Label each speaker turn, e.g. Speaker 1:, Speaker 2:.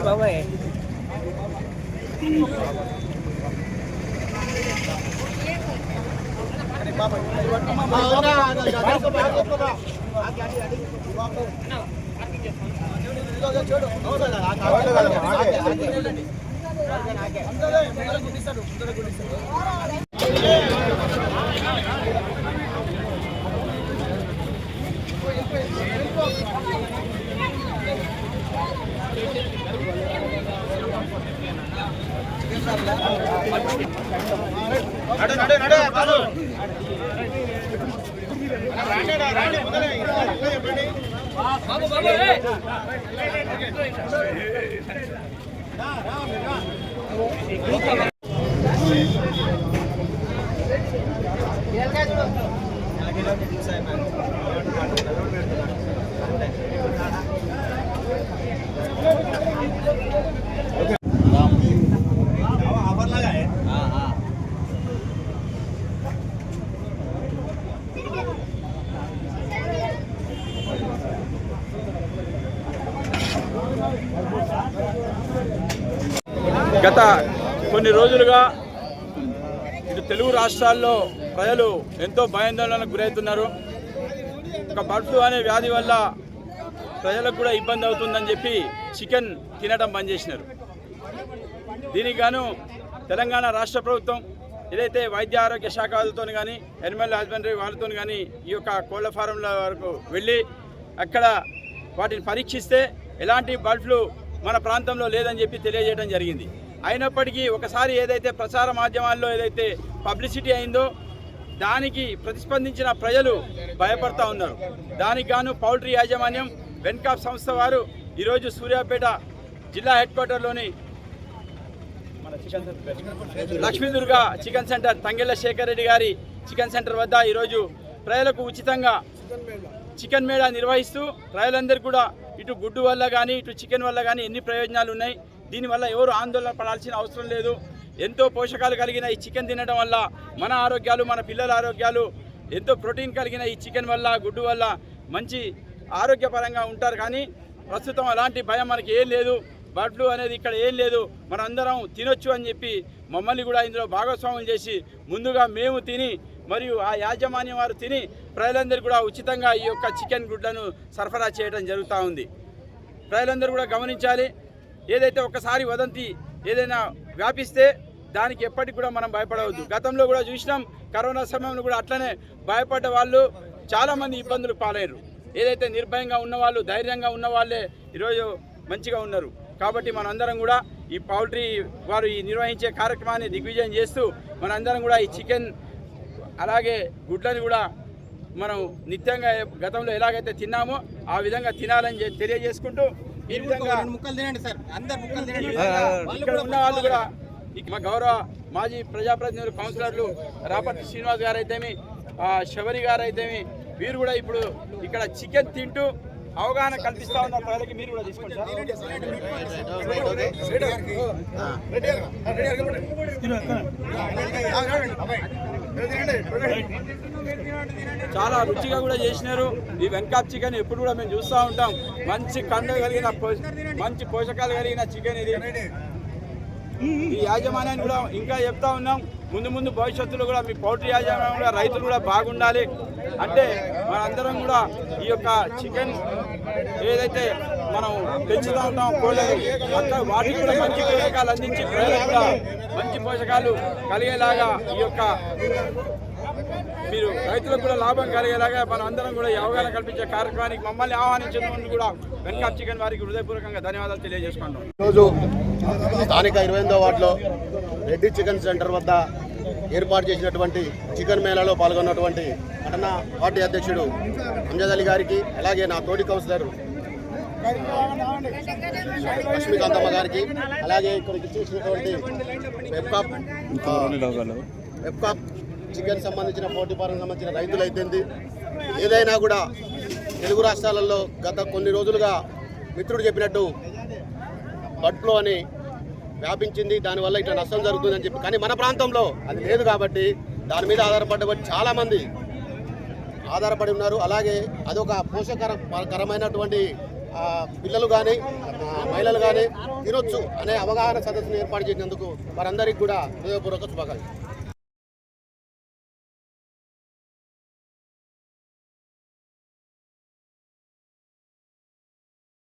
Speaker 1: బాబాయ్
Speaker 2: గత కొన్ని రోజులుగా ఇటు తెలుగు రాష్ట్రాల్లో ప్రజలు ఎంతో భయాందోళనకు గురవుతున్నారు. ఒక బర్డ్ ఫ్లూ అనే వ్యాధి వల్ల ప్రజలకు కూడా ఇబ్బంది అవుతుందని చెప్పి చికెన్ తినడం బంద్ చేసినారు. దీనికి గాను తెలంగాణ రాష్ట్ర ప్రభుత్వం ఏదైతే వైద్య ఆరోగ్య శాఖ వాళ్ళతో కానీ యానిమల్ హస్బెండరీ వాళ్ళతో కానీ ఈ యొక్క కోళ్ల ఫారంల వరకు వెళ్ళి అక్కడ వాటిని పరీక్షిస్తే ఎలాంటి బర్డ్ ఫ్లూ మన ప్రాంతంలో లేదని చెప్పి తెలియజేయడం జరిగింది. అయినప్పటికీ ఒకసారి ఏదైతే ప్రసార మాధ్యమాల్లో ఏదైతే పబ్లిసిటీ అయిందో దానికి ప్రతిస్పందించిన ప్రజలు భయపడతా ఉన్నారు. దానికి గాను పౌల్ట్రీ యాజమాన్యం వెన్కాప్ సంస్థ వారు ఈరోజు సూర్యాపేట జిల్లా హెడ్ క్వార్టర్లోని లక్ష్మీదుర్గ చికెన్ సెంటర్ తంగెళ్ళ శేఖర్ రెడ్డి గారి చికెన్ సెంటర్ వద్ద ఈరోజు ప్రజలకు ఉచితంగా చికెన్ మేళా నిర్వహిస్తూ ప్రజలందరూ కూడా ఇటు గుడ్డు వల్ల కానీ ఇటు చికెన్ వల్ల కానీ ఎన్ని ప్రయోజనాలు ఉన్నాయి, దీనివల్ల ఎవరు ఆందోళన పడాల్సిన అవసరం లేదు. ఎంతో పోషకాలు కలిగిన ఈ చికెన్ తినడం వల్ల మన ఆరోగ్యాలు, మన పిల్లల ఆరోగ్యాలు, ఎంతో ప్రోటీన్ కలిగిన ఈ చికెన్ వల్ల గుడ్డు వల్ల మంచి ఆరోగ్యపరంగా ఉంటారు. కానీ ప్రస్తుతం అలాంటి భయం మనకి ఏం లేదు. బర్డ్ ఫ్లూ అనేది ఇక్కడ ఏం లేదు, మనందరం తినొచ్చు అని చెప్పి మమ్మల్ని కూడా ఇందులో భాగస్వాములు చేసి ముందుగా మేము తిని మరియు ఆ యాజమాన్యం వారు తిని ప్రజలందరూ కూడా ఉచితంగా ఈ యొక్క చికెన్ గుడ్లను సరఫరా చేయడం జరుగుతూ ఉంది. ప్రజలందరూ కూడా గమనించాలి. ఏదైతే ఒకసారి వదంతి ఏదైనా వ్యాపిస్తే దానికి ఎప్పటికి కూడా మనం భయపడవద్దు. గతంలో కూడా చూసినాం, కరోనా సమయంలో కూడా అట్లనే భయపడ్డ వాళ్ళు చాలామంది ఇబ్బందులు పాలయ్యారు. ఏదైతే నిర్భయంగా ఉన్నవాళ్ళు, ధైర్యంగా ఉన్న వాళ్ళే ఈరోజు మంచిగా ఉన్నారు. కాబట్టి మనందరం కూడా ఈ పౌల్ట్రీ వారు ఈ నిర్వహించే కార్యక్రమాన్ని దిగ్విజయం చేస్తూ మనందరం కూడా ఈ చికెన్ అలాగే గుడ్లను కూడా మనం నిత్యంగా గతంలో ఎలాగైతే తిన్నామో ఆ విధంగా తినాలని తెలియజేసుకుంటూ ఈ విధంగా ఇక్కడ ఉన్న వాళ్ళు కూడా మా గౌరవ మాజీ ప్రజాప్రతినిధులు కౌన్సిలర్లు రాపర్తి శ్రీనివాస్ గారు అయితేమి, శబరి గారు అయితేమి, వీరు కూడా ఇప్పుడు ఇక్కడ చికెన్ తింటూ అవగాహన కల్పిస్తా ఉన్న ప్రజలకి మీరు కూడా తీసుకుంటారు. చాలా రుచిగా కూడా చేసినారు. ఈ వెన్కాప్ చికెన్ ఎప్పుడు కూడా మేము చూస్తూ ఉంటాం. మంచి కండ కలిగిన మంచి పోషకాలు కలిగిన చికెన్ ఇది. ఈ యాజమాన్యాన్ని కూడా ఇంకా చెప్తా ఉన్నాం, ముందు ముందు భవిష్యత్తులో కూడా మీ పౌల్ట్రీ యాజమాన్యం కూడా రైతులు కూడా బాగుండాలి. అంటే మనందరం కూడా ఈ యొక్క చికెన్ ఏదైతే మనం పెంచుతూ ఉంటాం కోళ్ళని, అక్కడ వాటికి కూడా మంచి పోషకాలు అందించి ప్రజలకు కూడా మంచి పోషకాలు కలిగేలాగా ఈ యొక్క మీరు రైతులకు కూడా లాభం కలిగేలాగా మనం అందరం కూడా ఈ అవగాహన కల్పించే కార్యక్రమానికి మమ్మల్ని ఆహ్వానించినందుకు కూడా వెన్కాప్ చికెన్ వారికి హృదయపూర్వకంగా ధన్యవాదాలు తెలియజేసుకుంటాం.
Speaker 3: ఈరోజు స్థానిక 28వ వార్డులో రెడ్డి చికెన్ సెంటర్ వద్ద ఏర్పాటు చేసినటువంటి చికెన్ మేళాలో పాల్గొన్నటువంటి పట్టణ పార్టీ అధ్యక్షుడు అంజద్ అలీ గారికి, అలాగే నా తోటి కౌన్సిలర్ లక్ష్మీకాంతమ్మ గారికి, అలాగే ఇక్కడికి చేసినటువంటి వెబ్కాప్ చికెన్ సంబంధించిన పోటీ ఫారం సంబంధించిన రైతులైతే ఏదైనా కూడా తెలుగు రాష్ట్రాలలో గత కొన్ని రోజులుగా మిత్రుడు చెప్పినట్టు బర్డ్ ఫ్లూ అని వ్యాపించింది. దానివల్ల ఇట్లా నష్టం జరుగుతుందని చెప్పి, కానీ మన ప్రాంతంలో అది లేదు కాబట్టి దాని మీద ఆధారపడ్డ చాలామంది ఆధారపడి ఉన్నారు. అలాగే అదొక పోషకరమైనటువంటి పిల్లలు కానీ మహిళలు కానీ తినొచ్చు అనే అవగాహన సదస్సును ఏర్పాటు చేసినందుకు వారందరికీ కూడా హృదయపూర్వక శుభాకాంక్షలు.